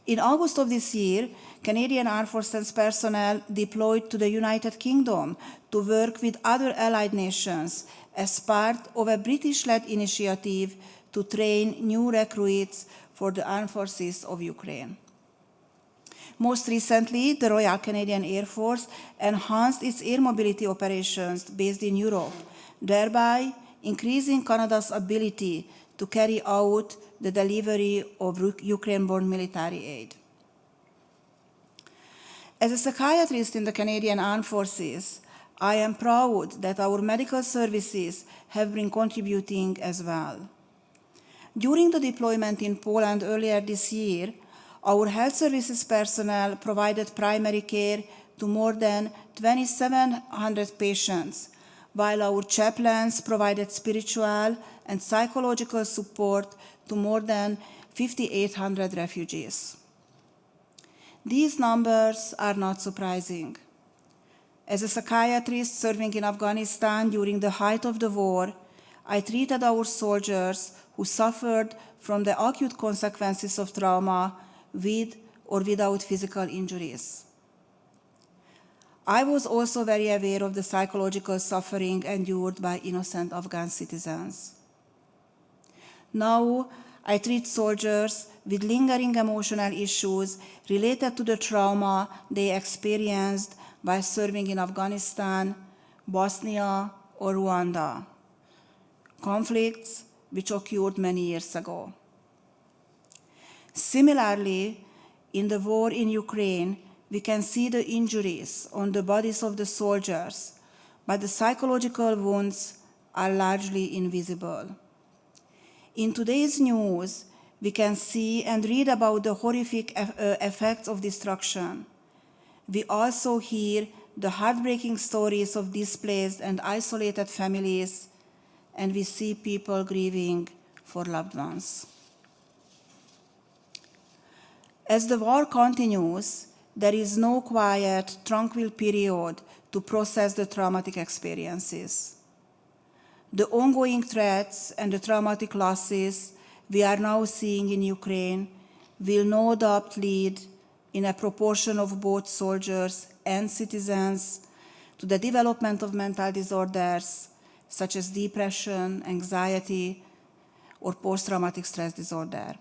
In August of this year, Canadian Armed Forces personnel deployed to the United Kingdom to work with other allied nations as part of a British-led initiative to train new recruits for the Armed Forces of Ukraine. Most recently, the Royal Canadian Air Force enhanced its air mobility operations based in Europe, thereby increasing Canada's ability to carry out the delivery of Ukraine-born military aid. As a psychiatrist in the Canadian Armed Forces, I am proud that our medical services have been contributing as well. During the deployment in Poland earlier this year, our health services personnel provided primary care to more than 2,700 patients, while our chaplains provided spiritual and psychological support to more than 5,800 refugees. These numbers are not surprising. As a psychiatrist serving in Afghanistan during the height of the war, I treated our soldiers who suffered from the acute consequences of trauma with or without physical injuries. I was also very aware of the psychological suffering endured by innocent Afghan citizens. Now, I treat soldiers with lingering emotional issues related to the trauma they experienced by serving in Afghanistan, Bosnia, or Rwanda, conflicts which occurred many years ago. Similarly, in the war in Ukraine, we can see the injuries on the bodies of the soldiers, but the psychological wounds are largely invisible. In today's news, we can see and read about the horrific effects of destruction. We also hear the heartbreaking stories of displaced and isolated families, and we see people grieving for loved ones. As the war continues, there is no quiet, tranquil period to process the traumatic experiences. The ongoing threats and the traumatic losses we are now seeing in Ukraine will no doubt lead, in a proportion of both soldiers and citizens, to the development of mental disorders such as depression, anxiety, or post-traumatic stress disorder.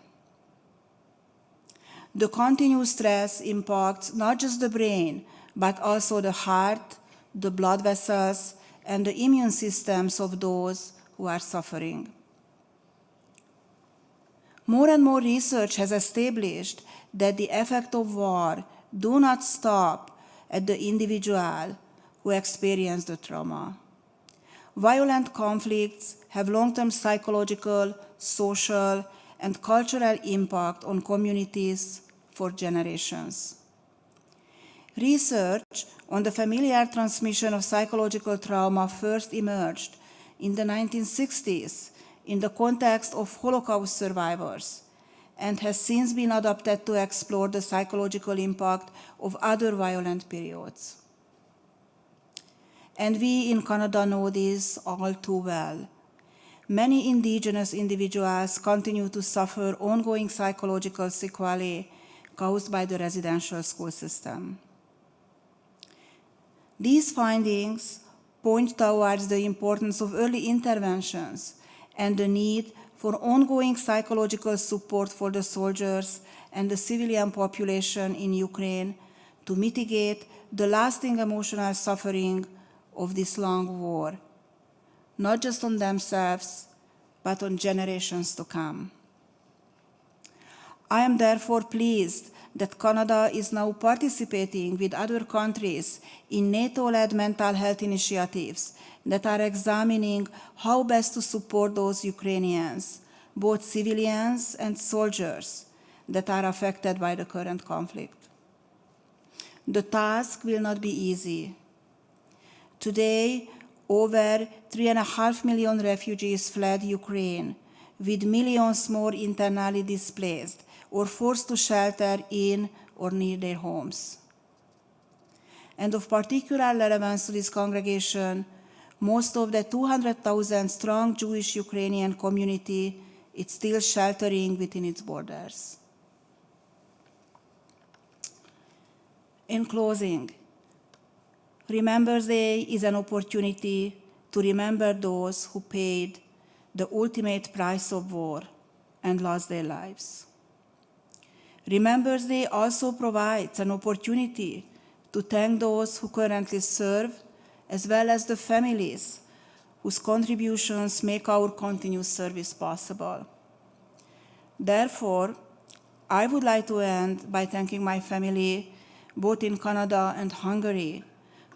The continuous stress impacts not just the brain, but also the heart, the blood vessels, and the immune systems of those who are suffering. More and more research has established that the effects of war do not stop at the individual who experienced the trauma. Violent conflicts have long-term psychological, social, and cultural impact on communities for generations. Research on the familiar transmission of psychological trauma first emerged in the 1960s in the context of Holocaust survivors and has since been adapted to explore the psychological impact of other violent periods. And we in Canada know this all too well. Many Indigenous individuals continue to suffer ongoing psychological sequelae caused by the residential school system. These findings point towards the importance of early interventions and the need for ongoing psychological support for the soldiers and the civilian population in Ukraine to mitigate the lasting emotional suffering of this long war, not just on themselves, but on generations to come. I am therefore pleased that Canada is now participating with other countries in NATO-led mental health initiatives that are examining how best to support those Ukrainians, both civilians and soldiers, that are affected by the current conflict. The task will not be easy. Today, over 3.5 million refugees fled Ukraine, with millions more internally displaced or forced to shelter in or near their homes. And of particular relevance to this congregation, most of the 200,000 strong Jewish Ukrainian community is still sheltering within its borders. In closing, Remembrance Day is an opportunity to remember those who paid the ultimate price of war and lost their lives. Remembrance Day also provides an opportunity to thank those who currently serve, as well as the families whose contributions make our continued service possible. Therefore, I would like to end by thanking my family, both in Canada and Hungary,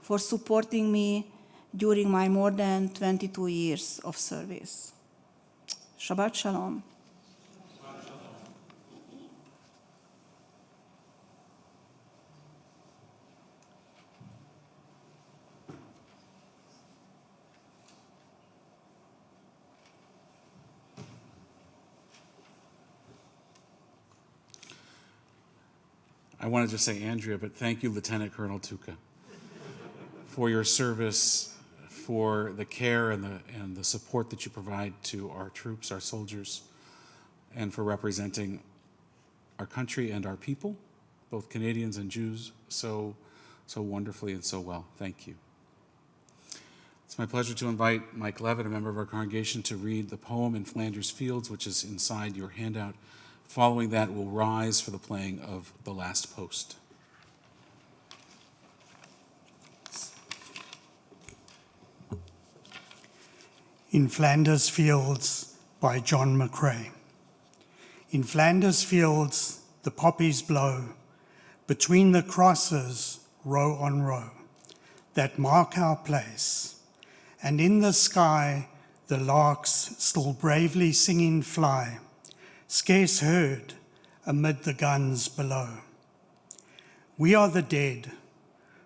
for supporting me during my more than 22 years of service. Shabbat Shalom. I wanted to say Andrea, but thank you, Lieutenant Colonel Tuka, for your service, for the care and the support that you provide to our troops, our soldiers, and for representing our country and our people, both Canadians and Jews, so wonderfully and so well. Thank you. It's my pleasure to invite Mike Levitt, a member of our congregation, to read the poem In Flanders Fields, which is inside your handout. Following that, we'll rise for the playing of The Last Post. In Flanders Fields by John McCrae. In Flanders Fields the poppies blow, between the crosses row on row, that mark our place, and in the sky the larks still bravely singing fly, scarce heard amid the guns below. We are the dead.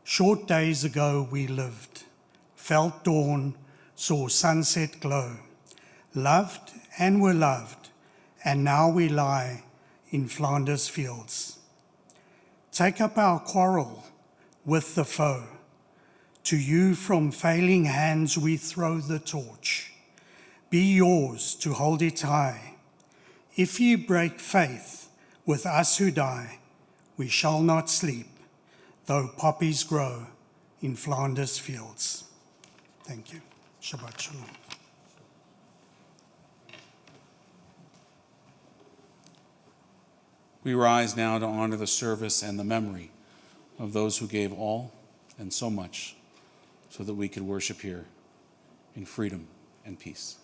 Short days ago we lived, felt dawn, saw sunset glow, loved and were loved, and now we lie in Flanders Fields. Take up our quarrel with the foe. To you from failing hands we throw the torch. Be yours to hold it high. If ye break faith with us who die, we shall not sleep, though poppies grow in Flanders Fields. Thank you. Shabbat Shalom. We rise now to honor the service and the memory of those who gave all and so much so that we could worship here in freedom and peace.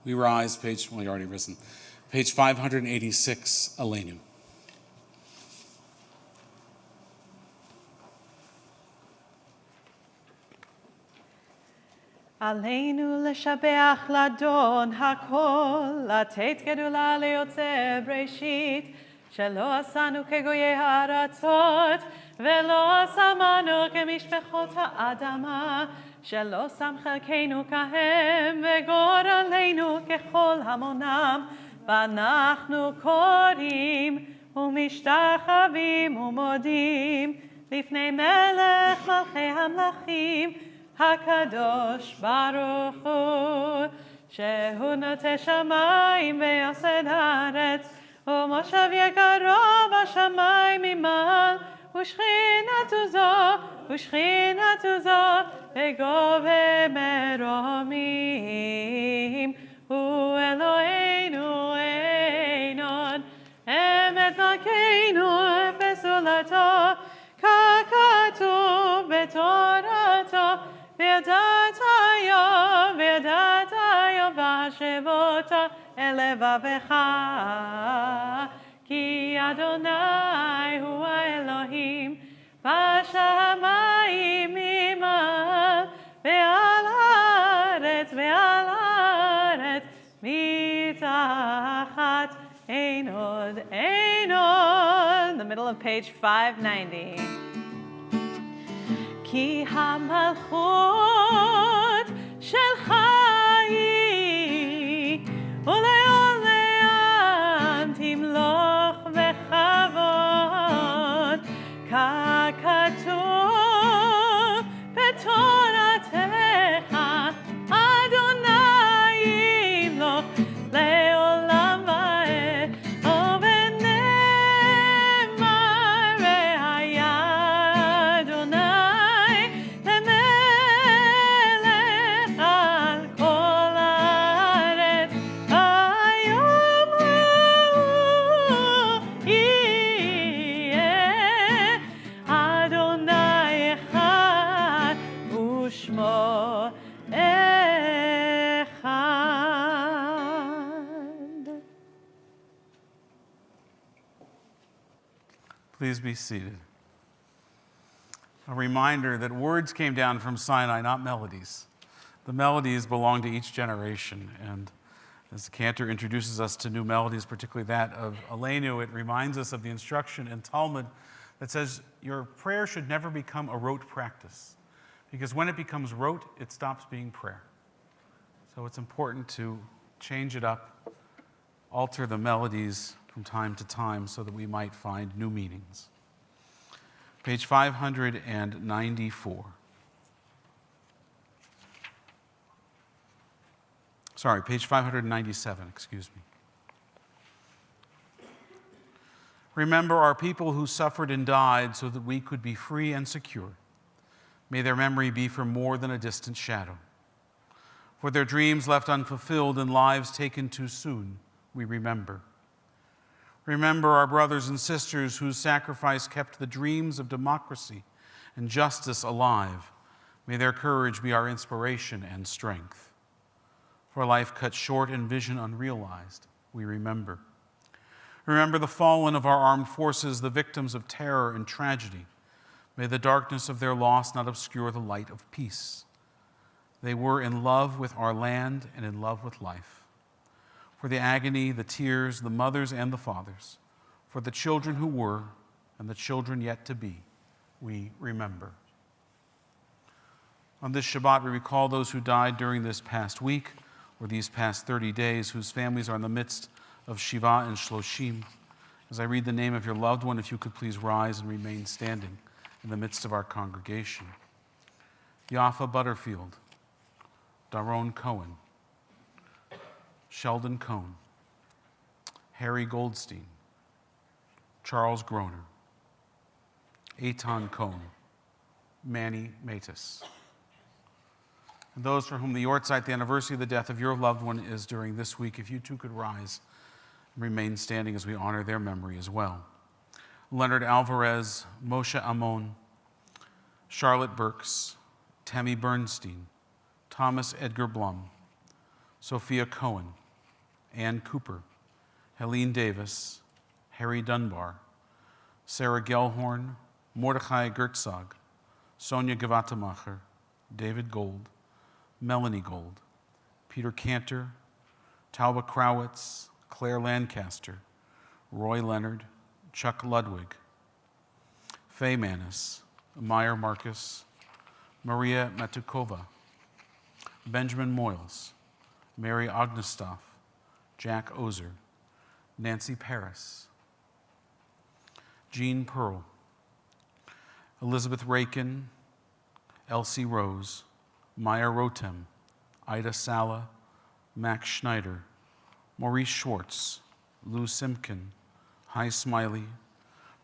We rise, you're already risen. Page 586, Aleinu. עלינו לשבח לאדון הכל, לתת גדולה ליוצא בראשית, שלא עשנו כגויי הארצות, ולא שמנו כמשפחות האדמה, שלא שם חלקנו כהם, וגורלנו ככל המונם, ואנחנו קוראים ומשתחווים ומודים, לפני מלך מלכי המלכים, הקדוש ברוך הוא, שהוא נוטה שמיים ויסד הארץ, ומושב יקרו בשמיים ממעל, ושכינתו זו בגובה מרומים. הוא אלוהינו אין עוד, אמת מלכנו אפס עולתו, ככתוב בתורתו, וידעת והשבות אל לבבך, כי אדוני הוא האלוהים בשמיים ממעל, ועל הארץ מתחת, אין עוד. The middle of page 590. כי המלכות שלך היא, ולעולם תמלוך בכבוד, ככתוב בתורתך, אדוני ימלוך לעולם ועד, ובנאמר והיה אדוני למלך על כל הארץ, היום הוא יהיה אדוני אחד ושמו אחד. Please be seated. A reminder that words came down from Sinai, not melodies. The melodies belong to each generation, and as the cantor introduces us to new melodies, particularly that of Aleinu, it reminds us of the instruction in Talmud that says your prayer should never become a rote practice, because when it becomes rote, it stops being prayer. So it's important to change it up, alter the melodies from time to time so that we might find new meanings. Page 594. Sorry, page 597, excuse me. Remember our people who suffered and died so that we could be free and secure. May their memory be for more than a distant shadow. For their dreams left unfulfilled and lives taken too soon, we remember. Remember our brothers and sisters whose sacrifice kept the dreams of democracy and justice alive. May their courage be our inspiration and strength. For life cut short and vision unrealized, we remember. Remember the fallen of our armed forces, the victims of terror and tragedy. May the darkness of their loss not obscure the light of peace. They were in love with our land and in love with life. For the agony, the tears, the mothers and the fathers, for the children who were and the children yet to be, we remember. On this Shabbat, we recall those who died during this past week or these past 30 days, whose families are in the midst of Shiva and Shloshim. As I read the name of your loved one, if you could please rise and remain standing in the midst of our congregation. Yafa Butterfield, Daron Cohen, Sheldon Cohn, Harry Goldstein, Charles Groner, Eitan Cohn, Manny Matus. And those for whom the Yortzeit, the anniversary of the death of your loved one, is during this week, if you too could rise and remain standing as we honor their memory as well. Leonard Alvarez, Moshe Amon, Charlotte Burks, Tammy Bernstein, Thomas Edgar Blum, Sophia Cohen, Ann Cooper, Helene Davis, Harry Dunbar, Sarah Gellhorn, Mordechai Gertzog, Sonia Gevatemacher, David Gold, Melanie Gold, Peter Cantor, Tauba Crowitz, Claire Lancaster, Roy Leonard, Chuck Ludwig, Faye Manis, Meyer Marcus, Maria Matukova, Benjamin Moyles, Mary Ognestoff, Jack Ozer, Nancy Paris, Jean Pearl, Elizabeth Rakin, Elsie Rose, Maya Rotem, Ida Sala, Max Schneider, Maurice Schwartz, Lou Simpkin, Hi Smiley,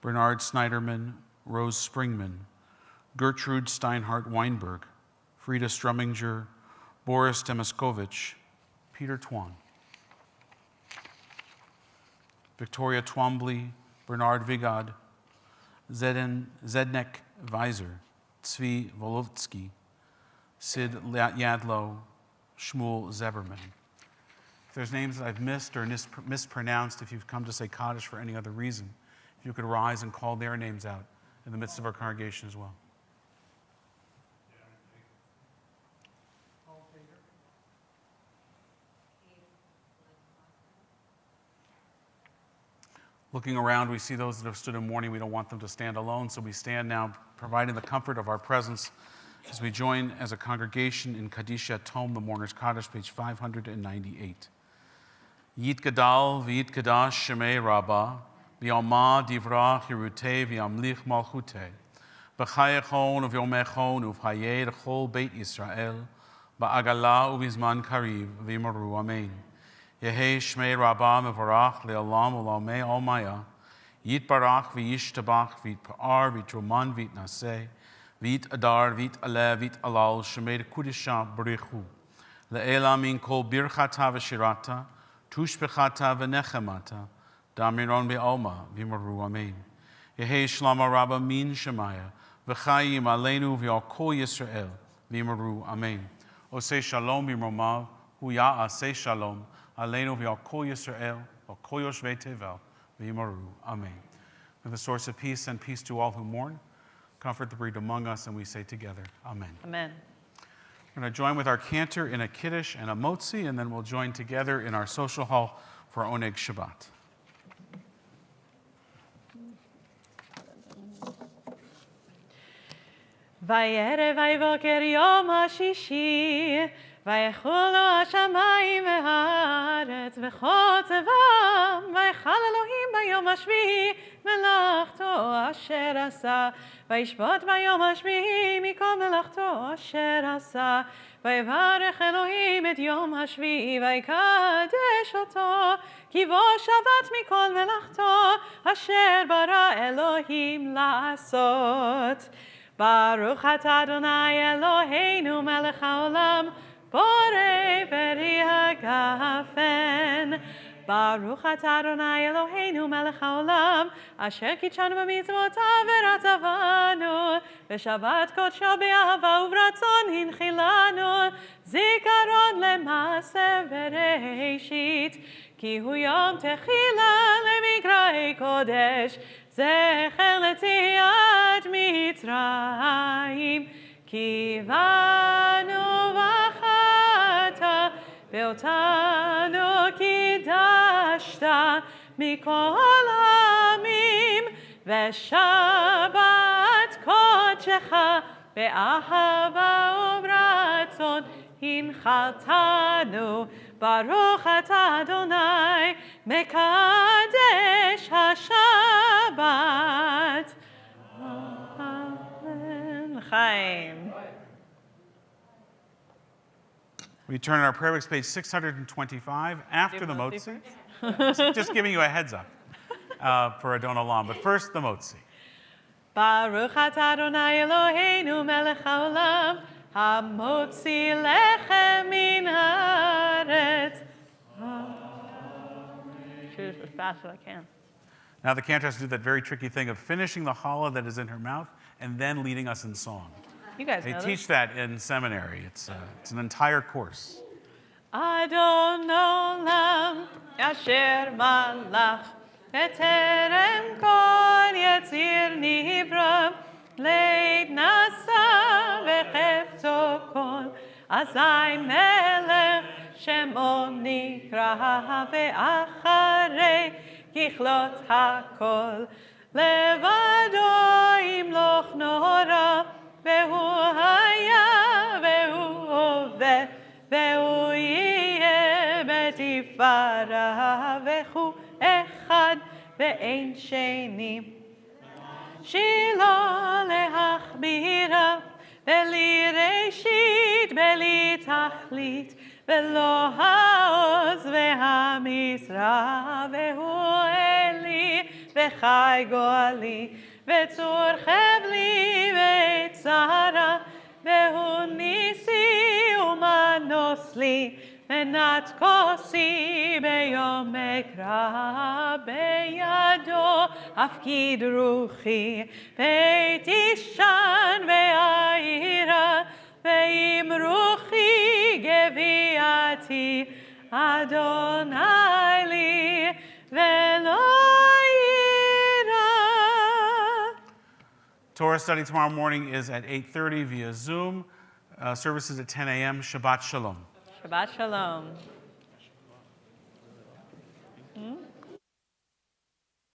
Bernard Snyderman, Rose Springman, Gertrude Steinhardt Weinberg, Frida Strumminger, Boris Demaskovich, Peter Twan, Victoria Twombly, Bernard Vigad, Zednek Weiser, Tzvi Volovsky, Sid Yadlo, Shmuel Zeberman. If there's names that I've missed or mispronounced, if you've come to say Kaddish for any other reason, if you could rise and call their names out in the midst of our congregation as well. Looking around, we see those that have stood in mourning. We don't want them to stand alone, so we stand now, providing the comfort of our presence as we join as a congregation in Kadisha Tom, the Mourner's Kaddish, page 598. Yit Gadal v'yit Kadash Shemei Rabbah v'yalma divrach Yerutei v'yamlich malchutei b'chayechon uv'yomechon uv'chayei l'chol Beit Yisrael ba'agala uv'izman kariv v'yimaru amen. Yehei Shmei Rabbah mevarach le'olam u'lamei almaya yit barach v'yishtabach v'yitpa'ar v'yitruman v'yitnaseh v'yit adar v'yit aleh v'yit alal Shemei Kudisha b'richu le'ela min kol birchata v'shirata tushbechata v'nechemata damiron be'alma v'yimaru amen. Yehei Shlama Rabba min Shemaya v'chayim aleinu v'yal kol Yisrael v'yimaru amen. Osei Shalom b'mromav hu ya'aseh Shalom aleinu v'yal kol Yisrael v'al kol yoshvei tevel v'yimaru amen. May the source of peace send peace to all who mourn, comfort the bereaved among us, and we say together, amen. Amen. We're going to join with our cantor in a Kiddush and a Motzi, and then we'll join together in our social hall for Oneg Shabbat. Va'erev va'voker yom hashishi va'yechulu hashamayim v'haaretz v'chol tzevam va'yechal Elohim b'yom hashvi'i melachto asher asa va'yishbot b'yom hashvi'i mikol melachto asher asa va'yivarech Elohim et yom hashvi'i va'yikadesh oto ki bo shavat mikol melachto asher bara Elohim la'asot. Baruch atah Adonai Eloheinu melech haolam borei beri hagafen. Baruch atah Adonai Eloheinu melech haolam asher kitshanu b'mitzvotav v'ratzavanu v'shabbat kodsho be'ahava u'b'ratzon hinchilanu zikaron lema'aseh bereishit ki hu yom techila lemikra'ei kodesh zecher letziat Mitzrayim ki banu v'chata ve'otanu kidashta mikol ha'amim ve'shabbat kodshecha be'ahava u'b'ratzon hinchaltanu Baruch atah Adonai mekadesh haShabbat. Amen. Chaim. We turn our prayer books, page 625, after the Motzi. Just giving you a heads up for Adon Olam. But first, the Motzi. Baruch atah Adonai Eloheinu melech haolam hamotzi lechem min haaretz. Choose as fast as I can. Now the cantor has to do that very tricky thing of finishing the challah that is in her mouth and then leading us in song. You guys They know teach this. that in seminary. It's an entire course. אדון עולם אשר מלך בטרם כל יציר נברא לית נשא וחפצו כל אזי מלך שמו נקרא ואחרי ככלות הכל לבדו ימלוך נורא והוא היה והוא הווה והוא יהיה בתפארה וכו אחד ואין שני שילה להכבירה בלי ראשית בלי תכלית ולא העוז והמשרה והוא אלי וחי גואלי וצור חבלי וצרה והוא ניסי ומנוס לי מנת כוסי ביום אקרא בידו הפקיד רוחי בית אישן ואירה ועם רוחי גביעתי אדוני לי ולא יירא. Torah study tomorrow morning is at 8:30 via Zoom. Services at 10 a.m. Shabbat Shalom. Shabbat Shalom.